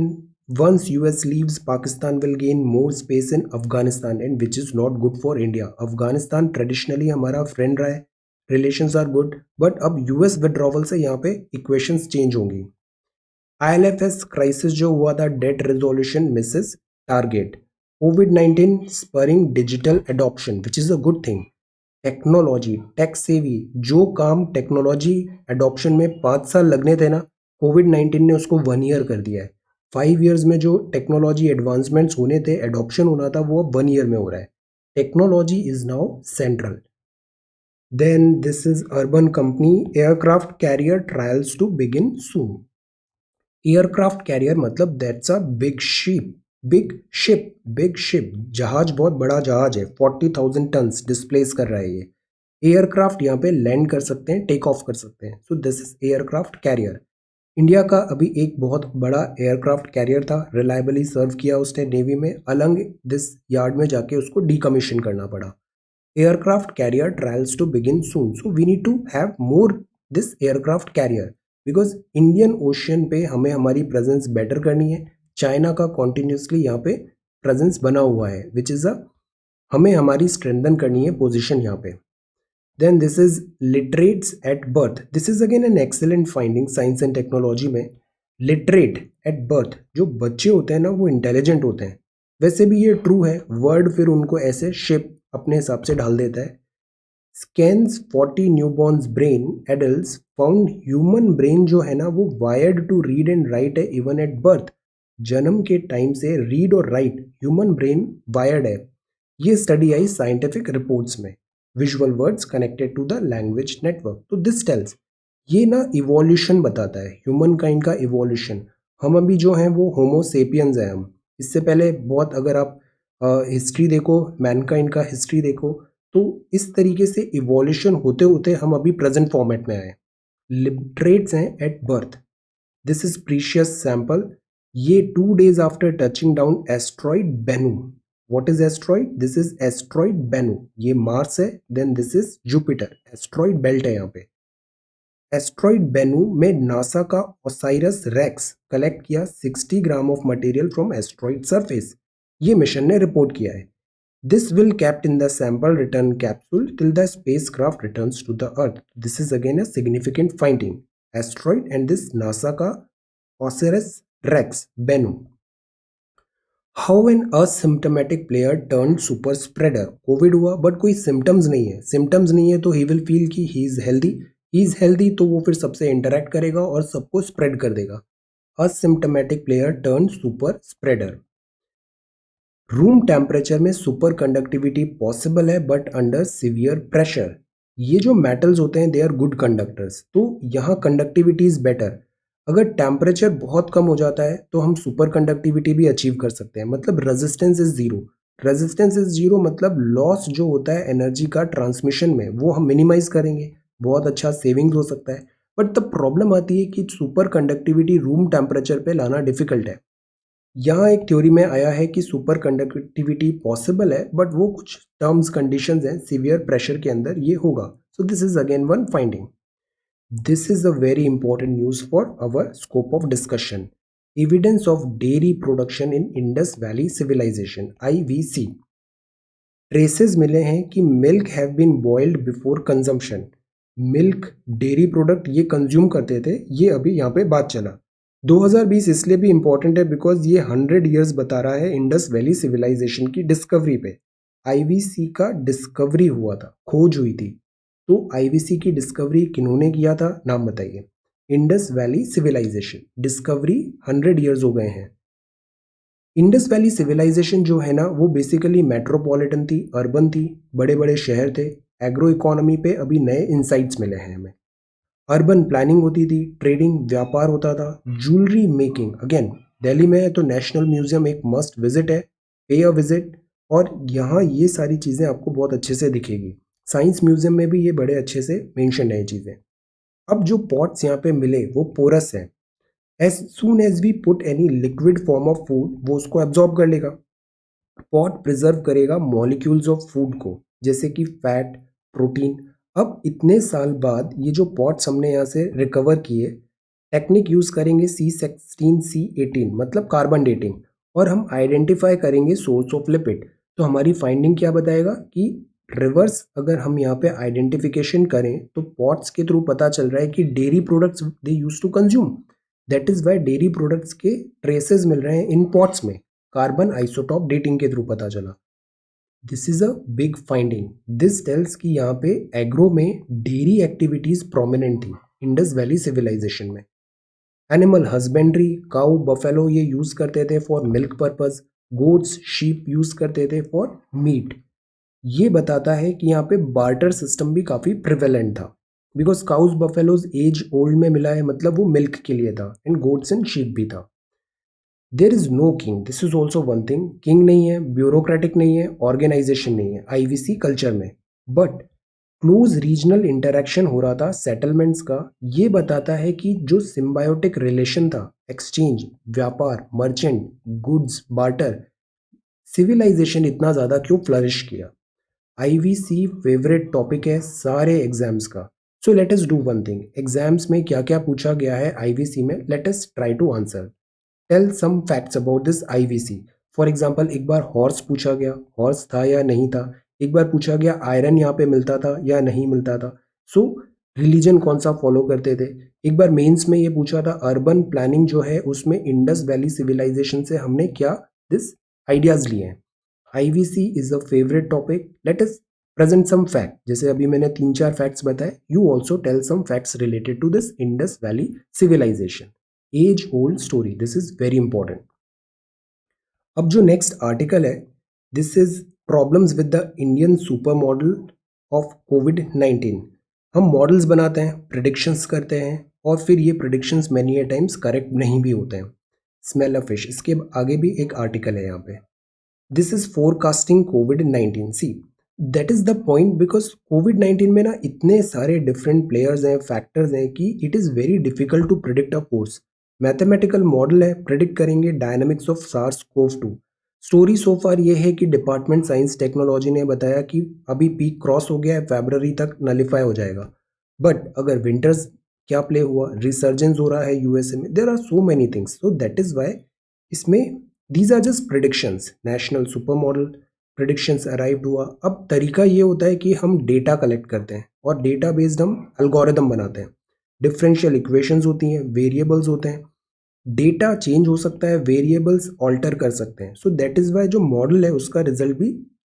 once US leaves, Pakistan will gain more space in Afghanistan, and which is not good for India. Afghanistan traditionally हमारा friend रहा है, relations are good, but अब US withdrawal से यहाँ पे equations change होंगी। IL&FS क्राइसिस जो हुआ था, डेट रेजोल्यूशन मिसेस टारगेट. कोविड-19 spurring digital adoption which is a good thing. Technology, tech savvy, जो काम टेक्नोलॉजी एडॉप्शन में 5 साल लगने थे ना, कोविड-19 ने उसको 1 ईयर कर दिया है. 5 ईयर्स में जो टेक्नोलॉजी एडवांसमेंट्स होने थे, एडॉप्शन होना था, वो अब 1 ईयर में हो रहा है. Technology is now central. Then this is urban company aircraft carrier trials to begin soon. Aircraft carrier मतलब दैट्स अ बिग शिप जहाज, बहुत बड़ा जहाज है. 40,000 टन्स डिस्प्लेस कर रहा है ये. एयरक्राफ्ट यहाँ पे लैंड कर सकते हैं, टेक ऑफ कर सकते हैं. So this is aircraft carrier. India का अभी एक बहुत बड़ा एयरक्राफ्ट कैरियर था, रिलायबली सर्व किया उसने नेवी में. अलंग दिस यार्ड में जाके उसको डीकमीशन करना पड़ा. aircraft carrier trials to begin soon. So we need to have more this aircraft carrier because Indian Ocean पे हमें हमारी presence better करनी है. चाइना का continuously यहाँ पे presence बना हुआ है which is a हमें हमारी strengthen करनी है position यहाँ पे. Then this is literates at birth. This is again an excellent finding science and technology में. Literate at birth, जो बच्चे होते हैं ना वो intelligent होते हैं. वैसे भी ये ट्रू है, वर्ड फिर उनको ऐसे शेप अपने हिसाब से डाल देता है. Scans 40 newborns brain adults found human brain जो है ना वो wired to read and write है इवन एट बर्थ. जन्म के टाइम से रीड और राइट ह्यूमन ब्रेन वायर्ड है. ये स्टडी आई साइंटिफिक रिपोर्ट्स में. Visual words connected to the language network. तो दिस टेल्स, ये ना इवोल्यूशन बताता है, ह्यूमन काइंड का इवोल्यूशन. हम अभी जो हैं वो होमो सेपियंस हैं हम. इससे पहले बहुत, अगर आप हिस्ट्री देखो, मैनकाइंड का हिस्ट्री देखो, तो इस तरीके से इवोल्यूशन होते होते हम अभी प्रेजेंट फॉर्मेट में आए. लिटरेट्स हैं at birth. This is precious sample. ये 2 days after touching down asteroid Bennu. What is asteroid? This is asteroid Bennu. ये मार्स है, then this is Jupiter. Asteroid belt है यहाँ पे. एस्ट्रॉइड बेनू में नासा का ओसाइरस रेक्स कलेक्ट किया 60 gram of material from asteroid surface. ये मिशन ने रिपोर्ट किया है. This will kept in the sample return capsule till the spacecraft returns to the earth. This is again a significant finding. Asteroid and this NASA का Osiris Rex Bennu. How an asymptomatic player turned super spreader. Covid हुआ बट कोई सिम्टम्स नहीं है. सिम्टम्स नहीं है तो ही विल फील कि he is healthy. He is healthy तो वो फिर सबसे इंटरेक्ट करेगा और सबको स्प्रेड कर देगा. Asymptomatic player turn super spreader. Room temperature में सुपर कंडक्टिविटी पॉसिबल है बट अंडर सिवियर प्रेशर. ये जो मेटल्स होते हैं दे आर गुड कंडक्टर्स, तो यहाँ कंडक्टिविटी इज बेटर. अगर टेम्परेचर बहुत कम हो जाता है तो हम सुपर कंडक्टिविटी भी अचीव कर सकते हैं. मतलब resistance is zero. Resistance is zero मतलब लॉस जो होता है एनर्जी का ट्रांसमिशन में वो हम मिनिमाइज करेंगे. बहुत अच्छा सेविंग हो सकता है. बट द प्रॉब्लम आती है कि सुपर कंडक्टिविटी रूम टेम्परेचर पे लाना डिफिकल्ट है. यहाँ एक थ्योरी में आया है कि सुपर कंडक्टिविटी पॉसिबल है बट वो कुछ टर्म्स कंडीशंस हैं, सीवियर प्रेशर के अंदर ये होगा. So this is again one finding. This is a very important news for our scope of discussion. Evidence of dairy production in Indus valley civilisation IVC. Traces मिले हैं कि milk have been boiled before consumption. Milk dairy product ये कंज्यूम करते थे, ये अभी यहाँ पे बात चला. 2020 इसलिए भी इम्पॉर्टेंट है बिकॉज ये 100 ईयर्स बता रहा है इंडस वैली सिविलाइजेशन की डिस्कवरी पे. IVC का डिस्कवरी हुआ था, खोज हुई थी. तो IVC की डिस्कवरी किन्होंने किया था, नाम बताइए. Indus valley civilisation. Discovery 100 years हो गए हैं. इंडस वैली सिविलाइजेशन जो है ना वो बेसिकली मेट्रोपॉलिटन थी, अर्बन थी, बड़े बड़े शहर थे. एग्रो इकोनॉमी पे अभी नए इंसाइट्स मिले हैं हमें. अर्बन प्लानिंग होती थी, ट्रेडिंग, व्यापार होता था, ज्वेलरी मेकिंग. अगेन दिल्ली में है तो नेशनल म्यूजियम एक मस्ट विजिट है, पे अ विजिट. और यहाँ ये सारी चीज़ें आपको बहुत अच्छे से दिखेगी. साइंस म्यूजियम में भी ये बड़े अच्छे से मेंशन है चीज़ें. अब जो पॉट्स यहाँ पे मिले वो पोरस हैं. As soon as we put any liquid form of food वो उसको एब्जॉर्ब कर लेगा. पॉट प्रिजर्व करेगा मॉलिक्यूल्स ऑफ फूड को, जैसे कि फैट, प्रोटीन. अब इतने साल बाद ये जो पॉट्स हमने यहाँ से रिकवर किए, टेक्निक यूज़ करेंगे C16 C18 मतलब कार्बन डेटिंग, और हम आइडेंटिफाई करेंगे सोर्स ऑफ लिपिड. तो हमारी फाइंडिंग क्या बताएगा कि रिवर्स अगर हम यहाँ पे आइडेंटिफिकेशन करें तो पॉट्स के थ्रू पता चल रहा है कि dairy products they use to consume. That is why dairy products के ट्रेसेस मिल रहे हैं इन पॉट्स में, कार्बन आइसोटॉप डेटिंग के थ्रू पता चला। This is a big finding. This tells कि यहाँ पे एग्रो में डेयरी एक्टिविटीज प्रोमिनेंट थी इंडस वैली सिविलाइजेशन में। एनिमल हस्बेंड्री, काउ बफेलो ये यूज करते थे for milk purpose, goats sheep use करते थे फॉर मीट। ये बताता है कि यहाँ पे बार्टर सिस्टम भी काफी प्रिवेलेंट था, because cows buffaloes as old में मिला है, मतलब वो मिल्क के लिए था, एंड गोट्स एंड शीप भी था। There is no king, this is also one thing, king नहीं है, ब्यूरोक्रेटिक नहीं है, ऑर्गेनाइजेशन नहीं है आईवीसी कल्चर में, बट क्लोज रीजनल इंटरेक्शन हो रहा था सेटलमेंट्स का। ये बताता है कि जो सिम्बायोटिक रिलेशन था, एक्सचेंज, व्यापार, मर्चेंट, गुड्स बार्टर, सिविलाइजेशन इतना ज़्यादा क्यों फ्लरिश किया। आईवीसी फेवरेट टॉपिक है सारे एग्जाम्स का। So let us do one thing, exams में क्या क्या पूछा गया है आईवीसी में, let us try to answer. Tell some facts about this IVC. For example, एक बार हॉर्स पूछा गया, हॉर्स था या नहीं था। एक बार पूछा गया आयरन यहाँ पे मिलता था या नहीं मिलता था। सो रिलीजन कौन सा फॉलो करते थे। एक बार मेंस में ये पूछा था अर्बन प्लानिंग जो है उसमें इंडस वैली सिविलाइजेशन से हमने क्या दिस आइडियाज लिए हैं। IVC is a favourite topic. Let us present some fact, जैसे अभी मैंने 3-4 फैक्ट्स बताए, you also tell some facts related to this Indus valley civilisation. As old story, this is very important. अब जो नेक्स्ट आर्टिकल है, this is problems with the Indian super model of कोविड-19। हम मॉडल्स बनाते हैं, प्रिडिक्शंस करते हैं, और फिर ये प्रिडिक्शंस मैनी टाइम्स करेक्ट नहीं भी होते हैं। स्मेल अ फिश, इसके आगे भी एक आर्टिकल है यहाँ पे। दिस इज फोरकास्टिंग कोविड-19। See that is the point, because कोविड-19 में ना इतने सारे डिफरेंट प्लेयर्स हैं, फैक्टर्स हैं कि it is very difficult to predict a course. Mathematical model है, प्रिडिक्ट करेंगे dynamics of SARS CoV 2। Story so far ये है कि डिपार्टमेंट साइंस टेक्नोलॉजी ने बताया कि अभी पीक क्रॉस हो गया है, फरवरी तक नलिफाई हो जाएगा। बट अगर विंटर्स क्या प्ले हुआ, रिसर्जेंस हो रहा है यूएसए में, there are so many things, so that is why इसमें these are just predictions. National super model predictions arrived हुआ। अब तरीका ये होता है कि हम डेटा कलेक्ट करते हैं और डेटा बेस्ड हम एल्गोरिदम बनाते हैं। डिफरेंशियल इक्वेशंस होती हैं, वेरिएबल्स होते हैं, डेटा चेंज हो सकता है, वेरिएबल्स ऑल्टर कर सकते हैं। सो दैट इज वाई जो मॉडल है उसका रिजल्ट भी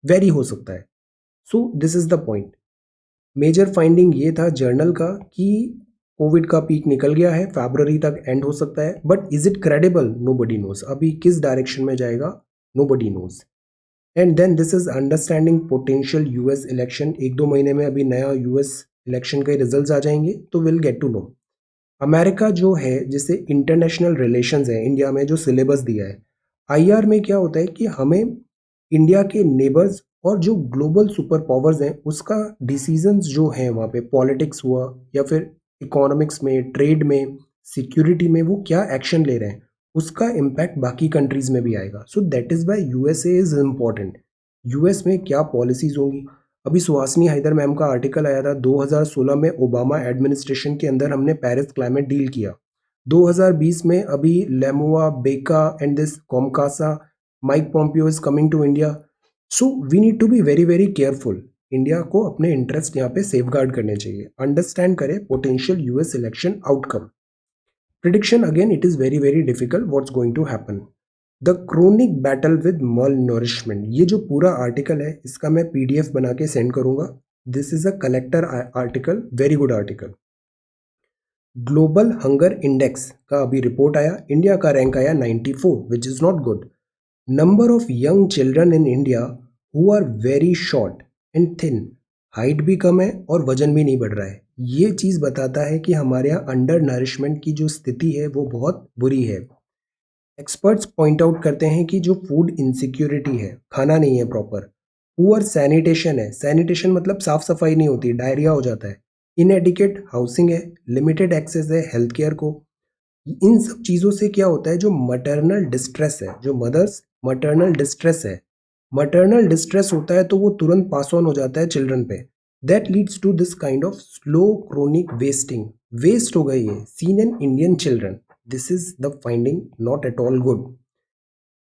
वेरी हो सकता है। So this is the point. Major finding ये था जर्नल का कि कोविड का पीक निकल गया है, फरवरी तक एंड हो सकता है, but is it credible, nobody knows. अभी किस डायरेक्शन में जाएगा, nobody knows. And then this is understanding potential US election. 1-2 महीने में अभी नया यूएस इलेक्शन के रिजल्ट आ जाएंगे तो will get to know. America जो है, जिसे इंटरनेशनल रिलेशंस है, इंडिया में जो सिलेबस दिया है, आईआर में क्या होता है कि हमें इंडिया के नेबर्स और जो ग्लोबल सुपर पावर्स हैं उसका डिसीजंस जो हैं वहाँ पे, पॉलिटिक्स हुआ या फिर इकोनॉमिक्स में, ट्रेड में, सिक्योरिटी में, वो क्या एक्शन ले रहे हैं उसका इम्पैक्ट बाकी कंट्रीज में भी आएगा। So that is why USA is important. US में क्या पॉलिसीज होंगी। अभी सुहासिनी हैदर मैम का आर्टिकल आया था, 2016 में ओबामा एडमिनिस्ट्रेशन के अंदर हमने पेरिस क्लाइमेट डील किया। 2020 में अभी LEMOA, BECA and this COMCASA, Mike Pompeo is coming to India. So we need to be very very careful. India को अपने इंटरेस्ट यहाँ पे सेफगार्ड करने चाहिए। अंडरस्टैंड करें potential US election outcome. Prediction again it is very very difficult, what's going to happen. The chronic battle with malnourishment, ये जो पूरा आर्टिकल है इसका मैं पीडीएफ बना के सेंड करूंगा। This is a collector article, very good article. Global hunger index का अभी रिपोर्ट आया, इंडिया का रैंक आया 94, which is not good. Number of young children in India who are very short and thin, height भी कम है और वजन भी नहीं बढ़ रहा है। ये चीज़ बताता है कि हमारे यहाँ अंडर नरिशमेंट की जो स्थिति है वो बहुत बुरी है। एक्सपर्ट्स पॉइंट आउट करते हैं कि जो फूड इनसिक्योरिटी है, खाना नहीं है प्रॉपर, पुअर सैनिटेशन है, सैनिटेशन मतलब साफ सफाई नहीं होती, डायरिया हो जाता है, इनएडिकेट हाउसिंग है, लिमिटेड एक्सेस है हेल्थ केयर को। इन सब चीज़ों से क्या होता है, जो मटर्नल डिस्ट्रेस है, जो मदर्स मटर्नल डिस्ट्रेस है, मटर्नल डिस्ट्रेस होता है तो वो तुरंत पास ऑन हो जाता है चिल्ड्रन पे। That leads to this kind of slow chronic wasting. Waste हो गई है seen in Indian children. This is the finding, not at all good.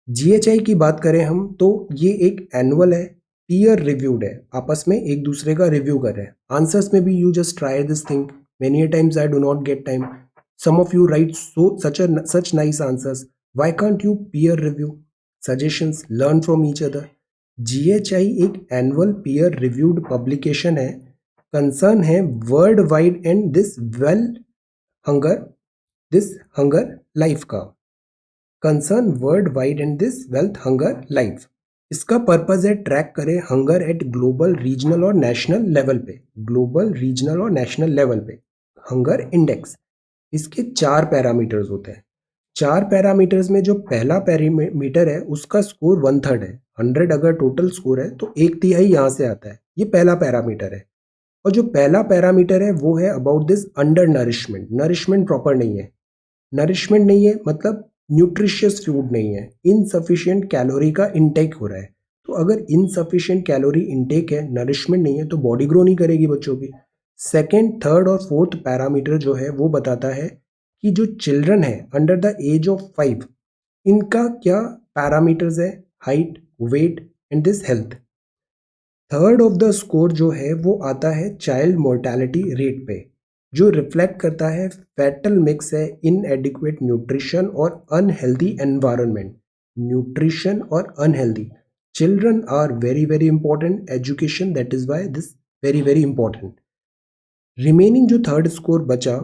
GHI की बात करें हम तो ये एक एनुअल है, पीयर रिव्यूड है, आपस में एक दूसरे का रिव्यू कर रहे हैं। आंसर्स में भी you just try this thing, many times I do not get time. Some of you write such nice answers. Why can't you peer review? Suggestions, learn from each other. GHI एक एनुअल पीयर रिव्यूड पब्लिकेशन है. कंसर्न है world wide and this hunger life का. Concern world wide and this wealth hunger life. इसका पर्पज है ट्रैक करे हंगर एट ग्लोबल रीजनल और नेशनल लेवल पे. ग्लोबल रीजनल और नेशनल लेवल पे हंगर इंडेक्स. इसके 4 पैरामीटर्स होते हैं. 4 पैरामीटर्स में जो पहला पैरामीटर है उसका स्कोर 1/3 है. 100 अगर टोटल स्कोर है तो 1/3 यहाँ से आता है. ये पहला पैरामीटर है. और जो पहला पैरामीटर है वो है about this under nourishment. Nourishment proper नहीं है. नरिशमेंट नहीं है मतलब न्यूट्रिशियस फूड नहीं है. इनसफिशिएंट कैलोरी का इनटेक हो रहा है. तो अगर इनसफिशिएंट कैलोरी इनटेक है, नरिशमेंट नहीं है, तो बॉडी ग्रो नहीं करेगी बच्चों की. सेकेंड, थर्ड और फोर्थ पैरामीटर जो है वो बताता है कि जो चिल्ड्रन है अंडर द एज ऑफ 5, इनका क्या पैरामीटर्स है, height, weight and this health. Third of the score जो है वो आता है चाइल्ड मोर्टेलिटी रेट पे, जो रिफ्लेक्ट करता है फैटल मिक्स है, इनएडिक्वेट न्यूट्रिशन और अनहेल्दी एनवायरनमेंट. न्यूट्रिशन और unhealthy. Children are very very important. Education, that is why this very very important. Remaining जो थर्ड स्कोर बचा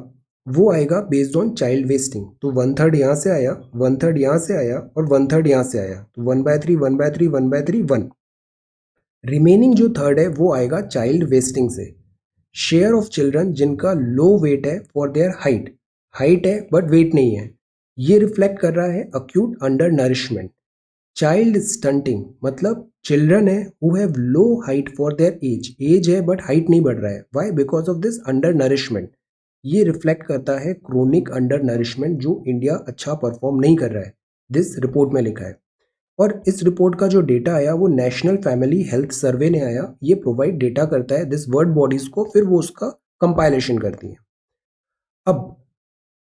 वो आएगा बेस्ड ऑन चाइल्ड वेस्टिंग. तो 1/3 यहाँ से आया, 1/3 यहाँ से आया और 1/3 यहाँ से आया. तो 1/3, 1/3, 1/3, 1. रिमेनिंग जो थर्ड है वो आएगा चाइल्ड वेस्टिंग से. शेयर ऑफ चिल्ड्रन जिनका लो वेट है फॉर देयर हाइट. हाइट है बट वेट नहीं है. ये रिफ्लेक्ट कर रहा है acute undernourishment. Child stunting मतलब चिल्ड्रन है who have low height for their age. Age है बट हाइट नहीं बढ़ रहा है. Why? Because of this undernourishment. ये रिफ्लेक्ट करता है क्रोनिक अंडर नरिशमेंट जो इंडिया अच्छा परफॉर्म नहीं कर रहा है. दिस रिपोर्ट में लिखा है. और इस रिपोर्ट का जो डेटा आया वो नेशनल फैमिली हेल्थ सर्वे ने आया. ये प्रोवाइड डेटा करता है दिस वर्ल्ड बॉडीज को, फिर वो उसका कंपाइलेशन करती है. अब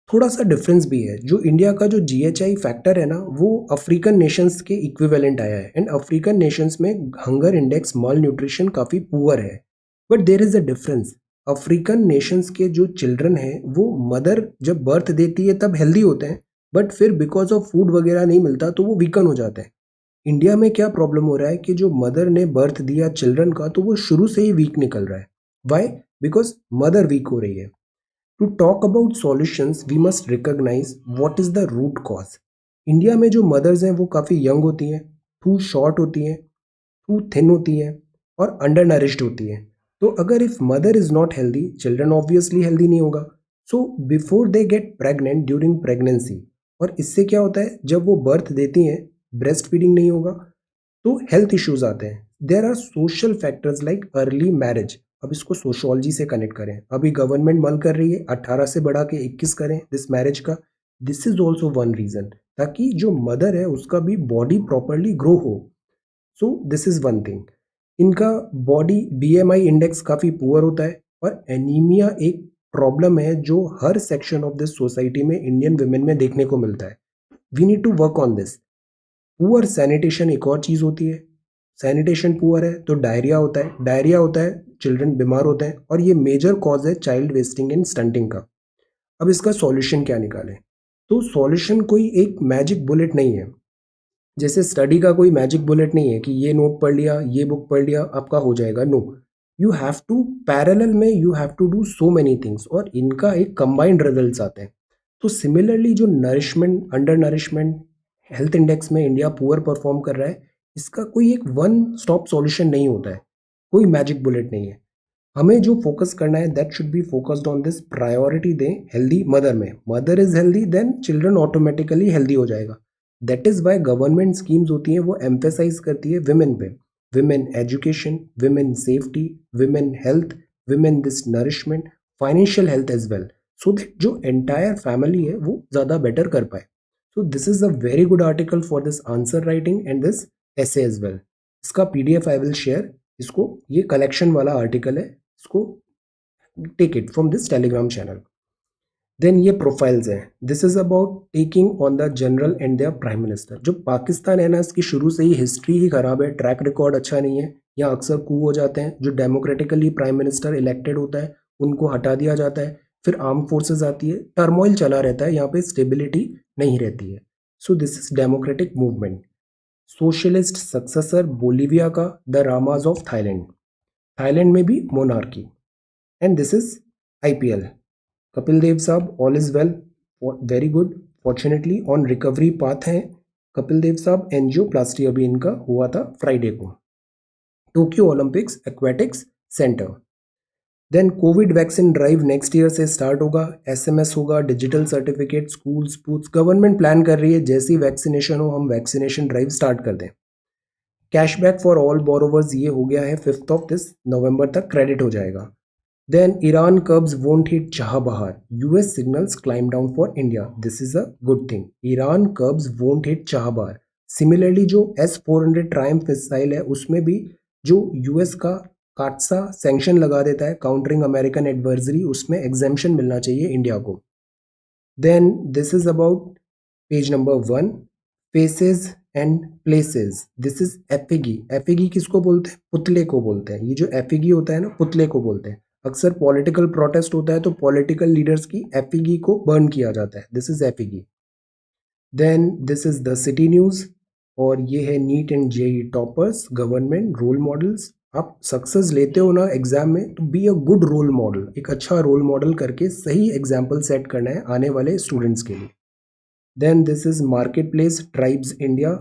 थोड़ा सा डिफरेंस भी है. जो इंडिया का जो जीएचआई फैक्टर है ना वो अफ्रीकन नेशंस के इक्विवेलेंट आया है. एंड अफ्रीकन नेशंस में हंगर इंडेक्स, माल न्यूट्रिशन काफ़ी पुअर है. But there is a difference. African Nations के जो चिल्ड्रन हैं वो मदर जब बर्थ देती है तब हेल्दी होते हैं, बट फिर बिकॉज ऑफ फूड वगैरह नहीं मिलता तो वो वीकन हो जाते हैं. इंडिया में क्या प्रॉब्लम हो रहा है कि जो मदर ने बर्थ दिया चिल्ड्रन का तो वो शुरू से ही वीक निकल रहा है. वाई? बिकॉज मदर वीक हो रही है. To talk about solutions we must recognise what is the root cause. India में जो मदर्स हैं वो काफ़ी यंग होती हैं, टू शॉर्ट होती हैं, टू थिन होती हैं और अंडर नरिश्ड होती हैं. तो अगर if mother is not healthy, children obviously healthy नहीं होगा. So before they get pregnant, during pregnancy, और इससे क्या होता है जब वो बर्थ देती हैं ब्रेस्ट फीडिंग नहीं होगा तो हेल्थ इश्यूज आते हैं. There are social factors like early marriage. अब इसको सोशोलॉजी से कनेक्ट करें. अभी गवर्नमेंट मन कर रही है 18 से बढ़ा के 21 करें दिस मैरिज का. This is also one reason, ताकि जो मदर है उसका भी बॉडी प्रॉपरली ग्रो हो. So this is one thing. इनका बॉडी बीएमआई इंडेक्स काफ़ी पुअर होता है. और एनीमिया एक प्रॉब्लम है जो हर सेक्शन ऑफ दिस सोसाइटी में इंडियन वुमेन में देखने को मिलता है. We need to work on this. Poor sanitation एक और चीज़ होती है. सैनिटेशन पुअर है तो डायरिया होता है. डायरिया होता है, चिल्ड्रन बीमार होते हैं, और ये मेजर कॉज है चाइल्ड वेस्टिंग एंड स्टंटिंग का. अब इसका सॉल्यूशन क्या निकालें? तो सॉल्यूशन कोई एक मैजिक बुलेट नहीं है. जैसे स्टडी का कोई मैजिक बुलेट नहीं है कि ये नोट पढ़ लिया, ये बुक पढ़ लिया, आपका हो जाएगा. No, you have to parallel में you have to do so many things, और इनका एक कंबाइंड रिजल्ट्स आते हैं. तो सिमिलरली जो nourishment, under nourishment, health index में इंडिया पुअर परफॉर्म कर रहा है, इसका कोई एक वन स्टॉप सॉल्यूशन नहीं होता है. कोई मैजिक बुलेट नहीं है. हमें जो फोकस करना है that should be focused on this. Priority दें हेल्दी मदर में. Mother is healthy then children automatically healthy हो जाएगा. That is why government schemes होती हैं वो एम्फेसाइज करती है विमेन पे. Women education, women safety, women health, women this nourishment, financial health as well, so that जो एंटायर फैमिली है वो ज़्यादा बेटर कर पाए. So this is a very good article for this answer writing and this essay as well. इसका पीडीएफ आई विल शेयर. इसको, ये कलेक्शन वाला आर्टिकल है, इसको take it from this Telegram channel. Then ये प्रोफाइल्स हैं. This is about taking on the general and their prime minister. जो पाकिस्तान है ना, इसकी शुरू से ही हिस्ट्री ही खराब है. ट्रैक रिकॉर्ड अच्छा नहीं है. यहाँ अक्सर कू हो जाते हैं. जो डेमोक्रेटिकली प्राइम मिनिस्टर इलेक्टेड होता है उनको हटा दिया जाता है, फिर आर्म फोर्सेस आती है, टर्मोइल चला रहता है, यहाँ पे स्टेबिलिटी नहीं रहती है. So this is democratic movement. Socialist successor Bolivia का, द रामाज ऑफ थाईलैंड. थाईलैंड में भी monarchy. And this is IPL. Kapil Dev साहब, all is well, very good. Fortunately on recovery path हैं कपिल देव साहब. एंजियोप्लास्टी अभी इनका हुआ था फ्राइडे को. Tokyo Olympics aquatics centre. Then covid vaccine drive next year से स्टार्ट होगा. एसएमएस होगा, डिजिटल सर्टिफिकेट, स्कूल स्पूट्स. गवर्नमेंट प्लान कर रही है जैसी वैक्सीनेशन हो हम वैक्सीनेशन ड्राइव स्टार्ट कर दें. कैशबैक फॉर ऑल बोरोवर्स ये हो गया है 5th ऑफ दिस नवंबर तक क्रेडिट हो जाएगा. Then Iran Cubs won't hit Chabahar. US signals climb down for India. This is a good thing. Iran Cubs won't hit Chabahar. Similarly जो S-400 Triumph मिसाइल है उसमें भी जो US का काटसा सैंक्शन लगा देता है काउंटरिंग अमेरिकन एडवर्सरी, उसमें एग्जेम्पशन मिलना चाहिए इंडिया को. Then this is about page number 1. Faces and places. This is effigy. Effigy किसको बोलते हैं? पुतले को बोलते हैं. ये जो effigy होता है ना, पुतले को बोलते हैं. अक्सर पॉलिटिकल प्रोटेस्ट होता है तो पॉलिटिकल लीडर्स की एफिगी को बर्न किया जाता है. This is effigy. Then this is the city news. और ये है NEET and JEE toppers, government role models. आप सक्सेस लेते हो ना एग्जाम में तो be a good role model. एक अच्छा रोल मॉडल करके सही एग्जाम्पल सेट करना है आने वाले स्टूडेंट्स के लिए. Then this is market place tribes India.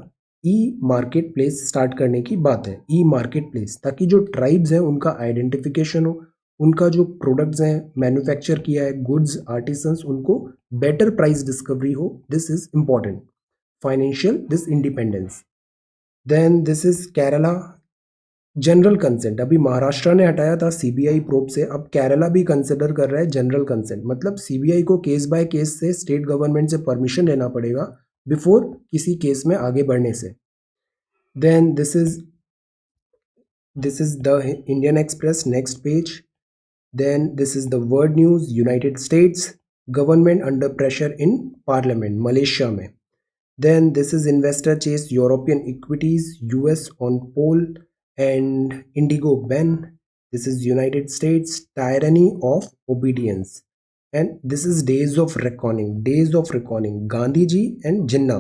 E market place start करने की बात है. ई मार्केट प्लेस, ताकि जो ट्राइब्स हैं उनका आइडेंटिफिकेशन हो, उनका जो प्रोडक्ट्स हैं मैन्युफैक्चर किया है गुड्स आर्टिसंस, उनको बेटर प्राइस डिस्कवरी हो. This is important. Financial this independence. Then this is Kerala general consent. अभी महाराष्ट्र ने हटाया था सीबीआई प्रोब से, अब केरला भी कंसिडर कर रहा है जनरल कंसेंट. मतलब सीबीआई को केस बाय केस से स्टेट गवर्नमेंट से परमिशन लेना पड़ेगा बिफोर किसी केस में आगे बढ़ने से. Then this is the Indian Express, next page. Then this is the world news. United States government under pressure in parliament, Malaysia में. Then this is investor chase European equities, US on pole and Indigo ban. This is United States tyranny of obedience. And this is days of reckoning, days of reckoning. Gandhi ji and Jinnah,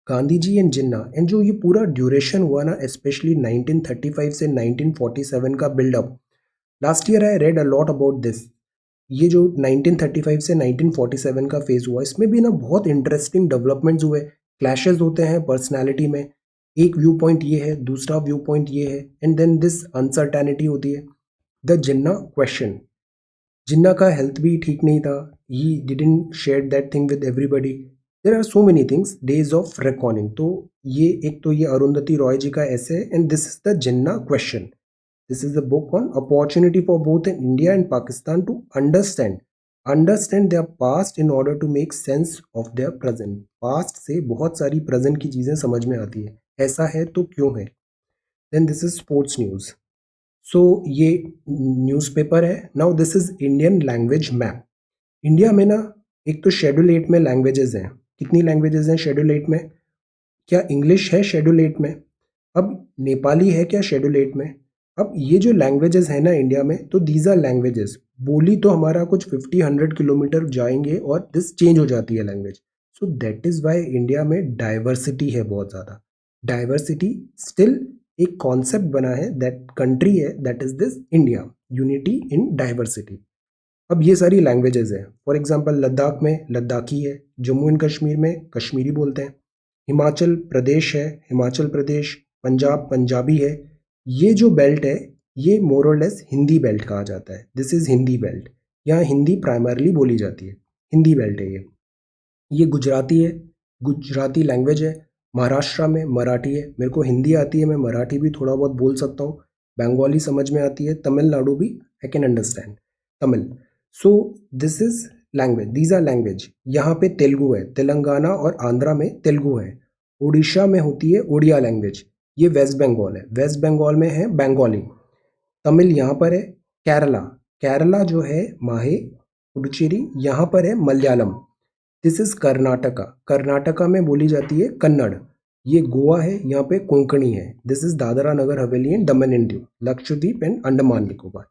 Gandhi ji and Jinnah. And जो ये पूरा ड्यूरेशन हुआ ना, स्पेशली 1935 से 1947 का buildup. Last year I read a lot about this. ये जो 1935 से 1947 का फेज हुआ, इसमें भी ना बहुत इंटरेस्टिंग डेवलपमेंट्स हुए. क्लैशेस होते हैं पर्सनालिटी में. एक व्यू पॉइंट ये है, दूसरा व्यू पॉइंट ये है, एंड देन दिस अनसर्टेनिटी होती है. The Jinnah question. जिन्ना का हेल्थ भी ठीक नहीं था. He didn't share that thing with everybody. There are so many things. Days of recording. तो ये एक तो ये अरुंधति रॉय जी का ऐसे, and this is the Jinnah question. This is a book on opportunity for both India and Pakistan to understand their past in order to make sense of their present. Past से बहुत सारी present की चीज़ें समझ में आती है. ऐसा है तो क्यों है. Then this is sports news. So ये न्यूज़पेपर है. Now this is Indian language map. India में ना एक तो शेड्यूल 8 में लैंग्वेजेस हैं. कितनी लैंग्वेजेस हैं शेड्यूल 8 में? क्या इंग्लिश है शेड्यूल 8 में? अब नेपाली है क्या शेड्यूल 8 में? अब ये जो लैंग्वेजेस है ना इंडिया में, तो दीज आर लैंग्वेजेस. बोली तो हमारा कुछ 50-100 किलोमीटर जाएंगे और दिस चेंज हो जाती है language. So that is why India में डाइवर्सिटी है बहुत ज़्यादा. डाइवर्सिटी स्टिल एक कॉन्सेप्ट बना है, दैट कंट्री है, that is this India. Unity in diversity. अब ये सारी लैंग्वेजेस है. फॉर एग्जाम्पल लद्दाख में लद्दाखी है, जम्मू एंड कश्मीर में कश्मीरी बोलते हैं, हिमाचल प्रदेश है हिमाचल प्रदेश, पंजाब पंजाबी है. ये जो बेल्ट है ये मोर और लेस हिंदी बेल्ट कहा जाता है. This is Hindi belt. यहाँ हिंदी प्राइमरली बोली जाती है. हिंदी बेल्ट है ये गुजराती है, गुजराती लैंग्वेज है. महाराष्ट्र में मराठी है. मेरे को हिंदी आती है, मैं मराठी भी थोड़ा बहुत बोल सकता हूँ. बंगाली समझ में आती है. तमिलनाडु भी I can understand Tamil. So this is language, these are language. यहाँ पे तेलुगु है, तेलंगाना और आंध्रा में तेलुगु है. उड़ीसा में होती है उड़िया लैंग्वेज. ये वेस्ट बंगाल है, वेस्ट बंगाल में है बंगाली. तमिल यहाँ पर है. केरला, केरला जो है माहे पुडुचेरी, यहाँ पर है मलयालम. दिस इज कर्नाटका, कर्नाटका में बोली जाती है कन्नड़. ये गोवा है, यहाँ पे कोंकणी है. This is Dadra Nagar Haveli and Daman and Diu, Lakshadweep and Andaman Nicobar.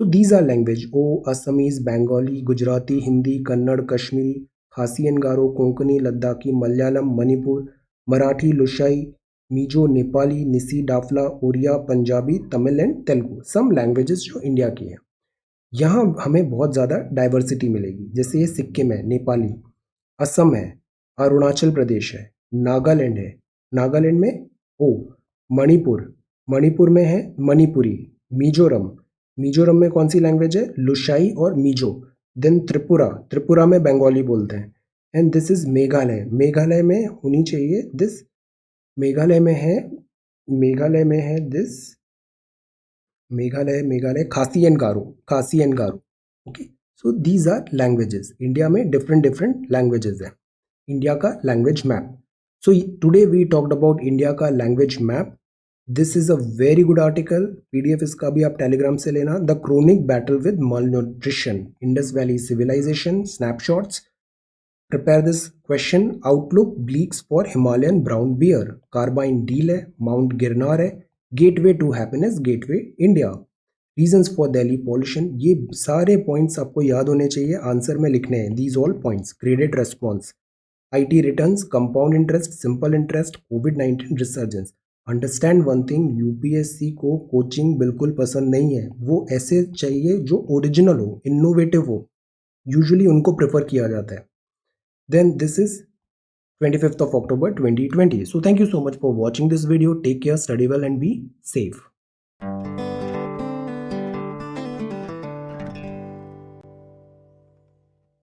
So these are language. Assamese, Bengali, Gujarati, Hindi, Kannada, Kashmiri, Khasi and Garo, Konkani, Ladakhi, Malayalam, Manipur, Marathi, Lushai, Mizo, Nepali, Nisi, Dafla, Oriya, Punjabi, Tamil and Telugu. Some languages जो इंडिया की हैं, यहाँ हमें बहुत ज़्यादा डाइवर्सिटी मिलेगी. जैसे ये सिक्किम है, नेपाली, असम है, अरुणाचल प्रदेश है, नागालैंड है, नागालैंड में मणिपुर, मणिपुर में है मणिपुरी, मिजोरम, मिजोरम में कौन सी लैंग्वेज है, लुशाई और मिजो. देन त्रिपुरा, त्रिपुरा में बंगाली बोलते हैं. And this is Meghalaya, Meghalaya में होनी चाहिए दिस, मेघालय में है, मेघालय में है दिस, मेघालय, मेघालय खासी and Garo, Khasi and Garo. Okay, so these are languages. India में डिफरेंट डिफरेंट लैंग्वेजेस है. इंडिया का language map. So today we talked about India का language map. This is a very good article. PDF इसका भी आप टेलीग्राम से लेना. The chronic battle with malnutrition, Indus valley civilisation, snapshots. Prepare this question. Outlook bleaks for Himalayan brown bear. Carbine deal है, Mount Girnar है, Gateway to happiness, Gateway India. Reasons for Delhi pollution. ये सारे points आपको याद होने चाहिए, आंसर में लिखने हैं. These all points. Graded response. IT returns, compound interest, simple interest, COVID-19 resurgence. Understand one thing, UPSC को कोचिंग बिल्कुल पसंद नहीं है. वो ऐसे चाहिए जो ओरिजिनल हो, इनोवेटिव हो. यूजुअली उनको प्रेफर किया जाता है. Then this is 25th of October 2020. So thank you so much for watching this video. Take care, study well and be safe.